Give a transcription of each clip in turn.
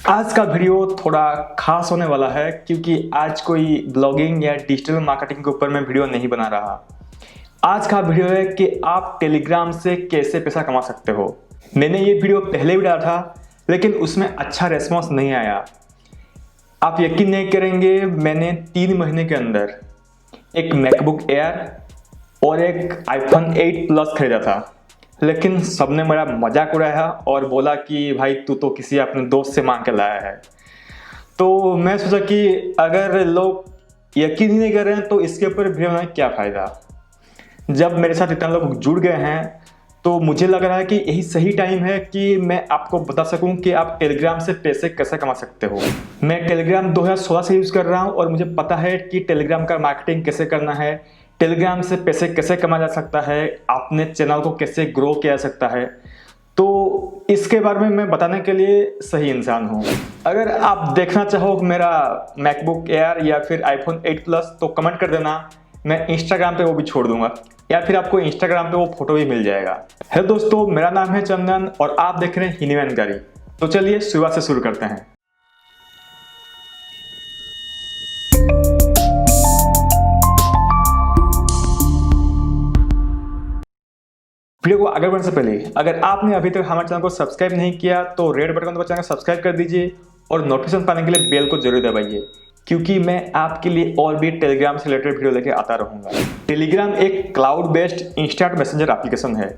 आज का वीडियो थोड़ा खास होने वाला है क्योंकि आज कोई ब्लॉगिंग या डिजिटल मार्केटिंग के ऊपर मैं वीडियो नहीं बना रहा। आज का वीडियो है कि आप टेलीग्राम से कैसे पैसा कमा सकते हो। मैंने ये वीडियो पहले भी डाला था लेकिन उसमें अच्छा रेस्पॉन्स नहीं आया। आप यकीन नहीं करेंगे, मैंने 3 महीने के अंदर एक मैकबुक एयर और एक आईफोन 8 प्लस खरीदा था, लेकिन सबने मेरा मजाक उड़ाया और बोला कि भाई तू तो किसी अपने दोस्त से मांग के लाया है। तो मैं सोचा कि अगर लोग यकीन ही नहीं कर रहे हैं तो इसके ऊपर वीडियो बनाने क्या फ़ायदा। जब मेरे साथ इतना लोग जुड़ गए हैं तो मुझे लग रहा है कि यही सही टाइम है कि मैं आपको बता सकूं कि आप टेलीग्राम से पैसे कैसे कमा सकते हो। मैं टेलीग्राम 2016 से यूज़ कर रहा हूं और मुझे पता है कि टेलीग्राम का मार्केटिंग कैसे करना है, टेलीग्राम से पैसे कैसे कमाया जा सकता है, अपने चैनल को कैसे ग्रो किया जा सकता है। तो इसके बारे में मैं बताने के लिए सही इंसान हूँ। अगर आप देखना चाहो मेरा मैकबुक एयर या फिर आईफोन 8 प्लस तो कमेंट कर देना, मैं इंस्टाग्राम पे वो भी छोड़ दूंगा या फिर आपको इंस्टाग्राम पे वो फोटो भी मिल जाएगा। हेलो दोस्तों, मेरा नाम है चंदन और आप देख रहे हैं हिनी जानकारी। तो चलिए शुरुआत से शुरू करते हैं। वीडियो को आगे बढ़ने से पहले अगर आपने अभी तक हमारे चैनल को सब्सक्राइब नहीं किया तो रेड बटन दबाकर चैनल को सब्सक्राइब कर दीजिए और नोटिफिकेशन पाने के लिए बेल को जरूर दबाइए, क्योंकि मैं आपके लिए और भी टेलीग्राम से रिलेटेड वीडियो लेके आता रहूँगा। टेलीग्राम एक cloud based instant messenger application है।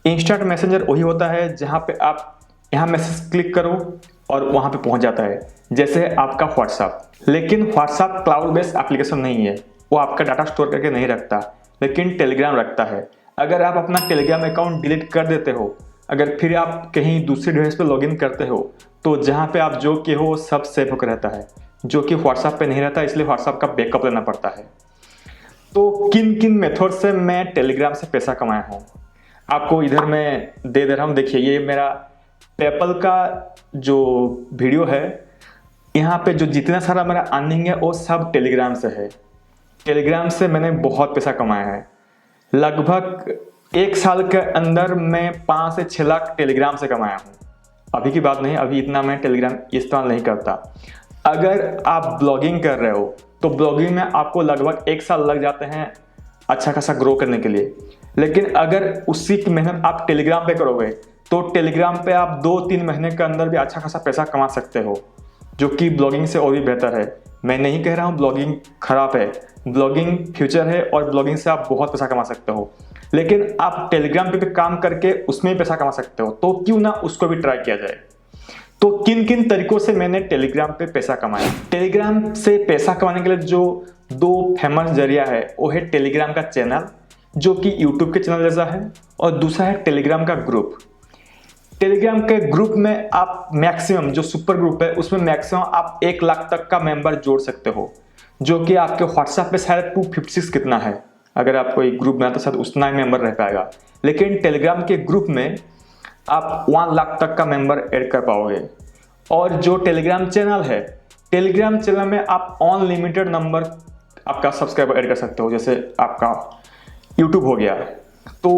इंस्टेंट मैसेंजर वही होता है जहाँ पे आप यहाँ मैसेज क्लिक करो और वहाँ पे पहुँच जाता है, जैसे आपका व्हाट्सअप। लेकिन व्हाट्सअप क्लाउड बेस्ड एप्लीकेशन नहीं है, वो आपका डाटा स्टोर करके नहीं रखता, लेकिन टेलीग्राम रखता है। अगर आप अपना टेलीग्राम अकाउंट डिलीट कर देते हो, अगर फिर आप कहीं दूसरे डिवाइस पे लॉगिन करते हो, तो जहाँ पे आप जो किए हो सब सेव होकर रहता है, जो कि व्हाट्सएप पे नहीं रहता, इसलिए व्हाट्सएप का बैकअप लेना पड़ता है। तो किन किन मेथड से मैं टेलीग्राम से पैसा कमाया हूँ आपको इधर मैं दे रहा हूँ। देखिए, ये मेरा पेपल का जो वीडियो है, यहाँ पे जो जितना सारा मेरा अर्निंग है वो सब टेलीग्राम से है। टेलीग्राम से मैंने बहुत पैसा कमाया है। लगभग 1 साल के अंदर मैं 5 से 6 लाख टेलीग्राम से कमाया हूँ। अभी की बात नहीं, अभी इतना मैं टेलीग्राम इस्तेमाल नहीं करता। अगर आप ब्लॉगिंग कर रहे हो तो ब्लॉगिंग में आपको लगभग 1 साल लग जाते हैं अच्छा खासा ग्रो करने के लिए। लेकिन अगर उसी की मेहनत आप टेलीग्राम पे करोगे तो टेलीग्राम पे आप 2-3 महीने के अंदर भी अच्छा खासा पैसा कमा सकते हो, जो कि ब्लॉगिंग से और भी बेहतर है। मैं नहीं कह रहा हूँ ब्लॉगिंग खराब है, ब्लॉगिंग फ्यूचर है और ब्लॉगिंग से आप बहुत पैसा कमा सकते हो। लेकिन आप टेलीग्राम पे काम करके उसमें भी पैसा कमा सकते हो, तो क्यों ना उसको भी ट्राई किया जाए। तो किन किन तरीकों से मैंने टेलीग्राम पे पैसा कमाया। टेलीग्राम से पैसा कमाने के लिए जो 2 फेमस जरिया है वो है टेलीग्राम का चैनल, जो कि यूट्यूब के चैनल जैसा है, और दूसरा है टेलीग्राम का ग्रुप। टेलीग्राम के ग्रुप में आप मैक्सिमम, जो सुपर ग्रुप है उसमें मैक्सिमम आप 1 लाख तक का मेंबर जोड़ सकते हो, जो कि आपके व्हाट्सएप पे शायद 256 कितना है। अगर आप कोई ग्रुप में तो शायद उतना ही मेंबर रह पाएगा, लेकिन टेलीग्राम के ग्रुप में आप 1 लाख तक का मेंबर ऐड कर पाओगे। और जो टेलीग्राम चैनल है, टेलीग्राम चैनल में आप अनलिमिटेड नंबर आपका सब्सक्राइबर ऐड कर सकते हो, जैसे आपका यूट्यूब हो गया। तो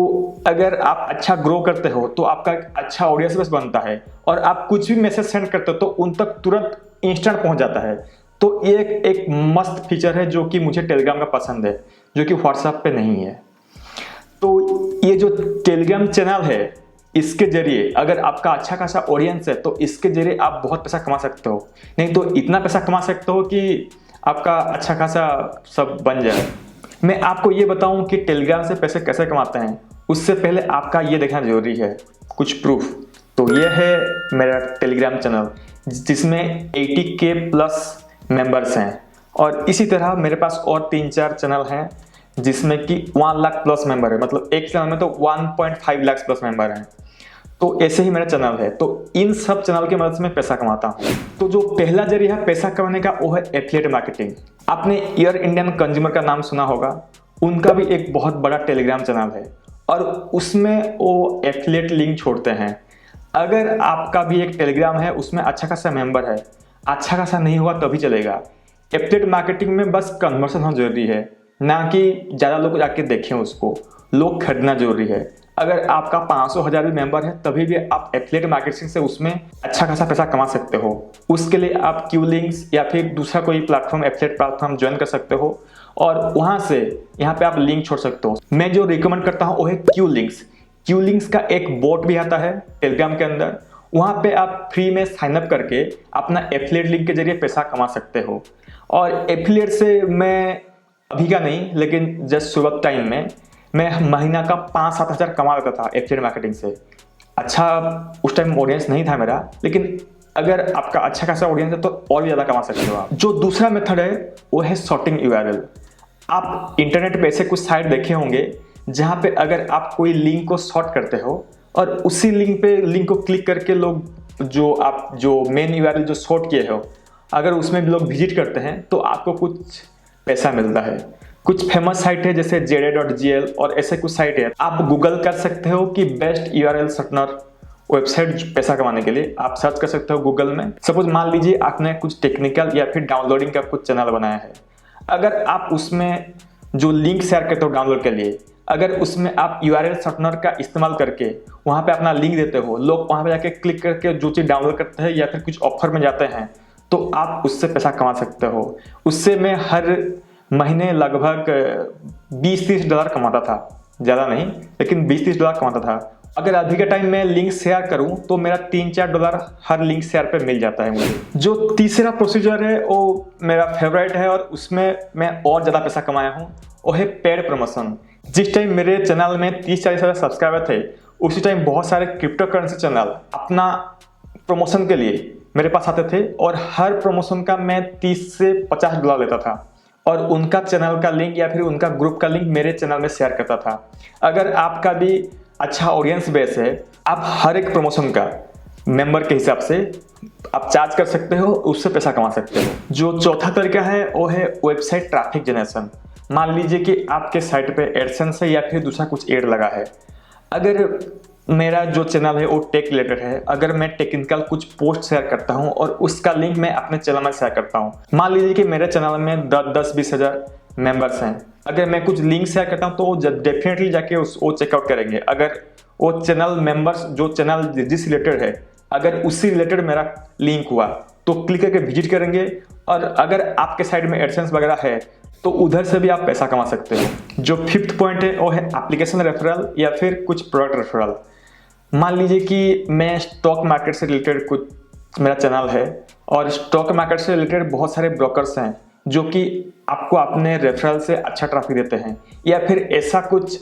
अगर आप अच्छा ग्रो करते हो तो आपका अच्छा ऑडियंस बेस बनता है और आप कुछ भी मैसेज सेंड करते हो तो उन तक तुरंत इंस्टेंट पहुंच जाता है। तो ये एक मस्त फीचर है जो कि मुझे टेलीग्राम का पसंद है, जो कि व्हाट्सएप पे नहीं है। तो ये जो टेलीग्राम चैनल है, इसके जरिए अगर आपका अच्छा खासा ऑडियंस है तो इसके जरिए आप बहुत पैसा कमा सकते हो। नहीं तो इतना पैसा कमा सकते हो कि आपका अच्छा खासा सब बन जाए। मैं आपको ये बताऊं कि टेलीग्राम से पैसे कैसे कमाते हैं, उससे पहले आपका ये देखना जरूरी है कुछ प्रूफ। तो ये है मेरा टेलीग्राम चैनल जिसमें 80K प्लस मेंबर्स हैं, और इसी तरह मेरे पास और 3-4 चैनल हैं जिसमें कि 1 लाख प्लस मेंबर है। मतलब एक चैनल में तो 1.5 लाख प्लस मेंबर हैं। तो ऐसे ही मेरा चैनल है। तो इन सब चैनल की मदद से मैं पैसा कमाता हूँ। तो जो पहला जरिया है पैसा कमाने का वो है एफिलिएट मार्केटिंग। आपने एयर इंडियन कंज्यूमर का नाम सुना होगा, उनका भी एक बहुत बड़ा टेलीग्राम चैनल है और उसमें वो एफिलिएट लिंक छोड़ते हैं। अगर आपका भी एक टेलीग्राम है, उसमें अच्छा खासा मेंबर है, अच्छा खासा नहीं होगा तभी चलेगा। एफिलिएट मार्केटिंग में बस कन्वर्सन होना जरूरी है, ना कि ज़्यादा लोग जाके देखें उसको। लोग खरीदना जरूरी है। अगर आपका 500,000 भी मेंबर है तभी भी आप एफिलिएट मार्केटिंग से उसमें अच्छा खासा पैसा कमा सकते हो। उसके लिए आप क्यू लिंक्स या फिर दूसरा कोई प्लेटफॉर्म, एफिलिएट प्लेटफॉर्म ज्वाइन कर सकते हो और वहां से यहाँ पे आप लिंक छोड़ सकते हो। मैं जो रिकमेंड करता हूँ वो है क्यू लिंक्स। क्यू लिंक्स का एक बोट भी आता है टेलीग्राम के अंदर, वहां पे आप फ्री में साइन अप करके अपना एफिलिएट लिंक के जरिए पैसा कमा सकते हो। और एफिलिएट से मैं अभी का नहीं लेकिन जस्ट शुरुआत टाइम में मैं महीना का 5-7 हज़ार कमा लेता था एफिलिएट मार्केटिंग से। अच्छा उस टाइम ऑडियंस नहीं था मेरा, लेकिन अगर आपका अच्छा खासा ऑडियंस है तो और भी ज़्यादा कमा सकते हो आप। जो दूसरा मेथड है वो है शॉर्टिंग यूआरएल। आप इंटरनेट पे ऐसे कुछ साइट देखे होंगे जहाँ पे अगर आप कोई लिंक को शॉर्ट करते हो और उसी लिंक को क्लिक करके लोग जो मेन यूआरएल जो शॉर्ट किए हो अगर उसमें भी लोग विजिट करते हैं तो आपको कुछ पैसा मिलता है। कुछ फेमस साइट है जैसे jda.gl और ऐसे कुछ साइट है। आप गूगल कर सकते हो कि बेस्ट यूआरएल शॉर्टनर वेबसाइट पैसा कमाने के लिए आप सर्च कर सकते हो गूगल में। सपोज मान लीजिए आपने कुछ टेक्निकल या फिर डाउनलोडिंग का कुछ चैनल बनाया है, अगर आप उसमें जो लिंक शेयर करते हो डाउनलोड के लिए, अगर उसमें आप यूआरएल शॉर्टनर का इस्तेमाल करके वहां पे अपना लिंक देते हो, लोग वहां पे जाके क्लिक करके जो चीज़ डाउनलोड करते हैं या फिर कुछ ऑफर में जाते हैं तो आप उससे पैसा कमा सकते हो। उससे मैं हर महीने लगभग $20-30 कमाता था, ज़्यादा नहीं लेकिन $20-30 कमाता था। अगर अभी के टाइम में लिंक शेयर करूं तो मेरा $3-4 हर लिंक शेयर पे मिल जाता है मुझे। जो तीसरा प्रोसीजर है वो मेरा फेवरेट है और उसमें मैं और ज़्यादा पैसा कमाया हूँ, वो है पेड प्रमोशन। जिस टाइम मेरे चैनल में 30-40 हज़ार सब्सक्राइबर थे उसी टाइम बहुत सारे क्रिप्टो करेंसी चैनल अपना प्रमोशन के लिए मेरे पास आते थे और हर प्रमोशन का मैं $30 से $50 लेता था और उनका चैनल का लिंक या फिर उनका ग्रुप का लिंक मेरे चैनल में शेयर करता था। अगर आपका भी अच्छा ऑडियंस बेस है, आप हर एक प्रमोशन का मेंबर के हिसाब से आप चार्ज कर सकते हो, उससे पैसा कमा सकते हो। जो चौथा तरीका है वो है वेबसाइट ट्रैफिक जनरेशन। मान लीजिए कि आपके साइट पे एडसेंस है या फिर दूसरा कुछ एड लगा है। अगर मेरा जो चैनल है वो टेक रिलेटेड है, अगर मैं टेक्निकल कुछ पोस्ट शेयर करता हूं और उसका लिंक मैं अपने चैनल में शेयर करता हूं, मान लीजिए कि मेरे चैनल में 10-20 हज़ार मेंबर्स हैं, अगर मैं कुछ लिंक शेयर करता हूं तो वो डेफिनेटली जाके वो चेकआउट करेंगे। अगर वो चैनल मेंबर्स जो चैनल जिस रिलेटेड है अगर उसी रिलेटेड मेरा लिंक हुआ तो क्लिक करके विजिट करेंगे और अगर आपके साइड में एडसेंस वगैरह है तो उधर से भी आप पैसा कमा सकते हो। जो फिफ्थ पॉइंट है वो है एप्लीकेशन रेफरल या फिर कुछ प्रोडक्ट रेफरल। मान लीजिए कि मैं स्टॉक मार्केट से रिलेटेड कुछ मेरा चैनल है और स्टॉक मार्केट से रिलेटेड बहुत सारे ब्रोकर्स हैं जो कि आपको अपने रेफरल से अच्छा ट्रैफिक देते हैं, या फिर ऐसा कुछ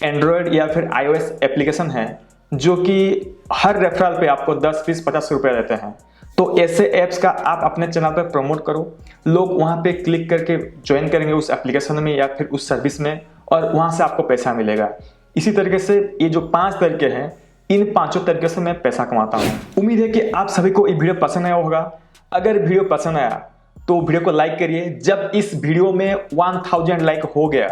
एंड्रॉयड या फिर iOS एप्लीकेशन है जो कि हर रेफरल पे आपको 10, 20, 50 रुपये देते हैं। तो ऐसे ऐप्स का आप अपने चैनल पर प्रमोट करो, लोग वहाँ पे क्लिक करके ज्वाइन करेंगे उस एप्लीकेशन में या फिर उस सर्विस में और वहाँ से आपको पैसा मिलेगा। इसी तरीके से ये जो 5 तरीके हैं, इन 5 तरीके से मैं पैसा कमाता हूँ। उम्मीद है कि आप सभी को ये वीडियो पसंद आया होगा। अगर वीडियो पसंद आया तो वीडियो को लाइक करिए। जब इस वीडियो में 1000 लाइक हो गया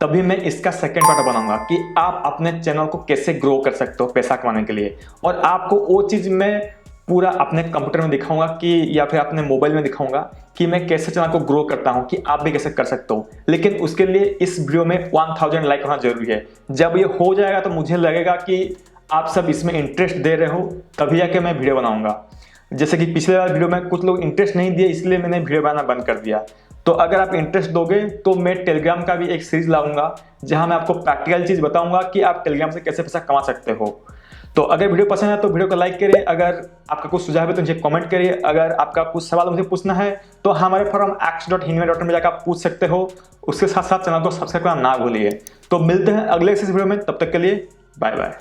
तभी मैं इसका सेकंड पार्ट बनाऊंगा कि आप अपने चैनल को कैसे ग्रो कर सकते हो पैसा कमाने के लिए, और आपको वो चीज़ मैं पूरा अपने कंप्यूटर में दिखाऊंगा कि या फिर अपने मोबाइल में दिखाऊंगा कि मैं कैसे चैनल को ग्रो करता हूं, कि आप भी कैसे कर सकते हो। लेकिन उसके लिए इस वीडियो में 1000 लाइक होना जरूरी है। जब ये हो जाएगा तो मुझे लगेगा कि आप सब इसमें इंटरेस्ट दे रहे हो, तभी आके मैं वीडियो बनाऊंगा। जैसे कि पिछले वाले वीडियो में कुछ लोग इंटरेस्ट नहीं दिए इसलिए मैंने वीडियो बनाना बंद कर दिया। तो अगर आप इंटरेस्ट दोगे तो मैं टेलीग्राम का भी एक सीरीज लाऊंगा जहां मैं आपको प्रैक्टिकल चीज बताऊंगा कि आप टेलीग्राम से कैसे पैसा कमा सकते हो। तो अगर वीडियो पसंद है तो वीडियो को लाइक करिए। अगर आपका कुछ सुझाव है तो मुझे कमेंट करिए। अगर आपका कुछ सवाल मुझे पूछना है तो हमारे फॉरम x.hinme.in में जाकर आप पूछ सकते हो। उसके साथ साथ चैनल को सब्सक्राइब करना ना भूलिए। तो मिलते हैं अगले इस वीडियो में, तब तक के लिए बाय बाय।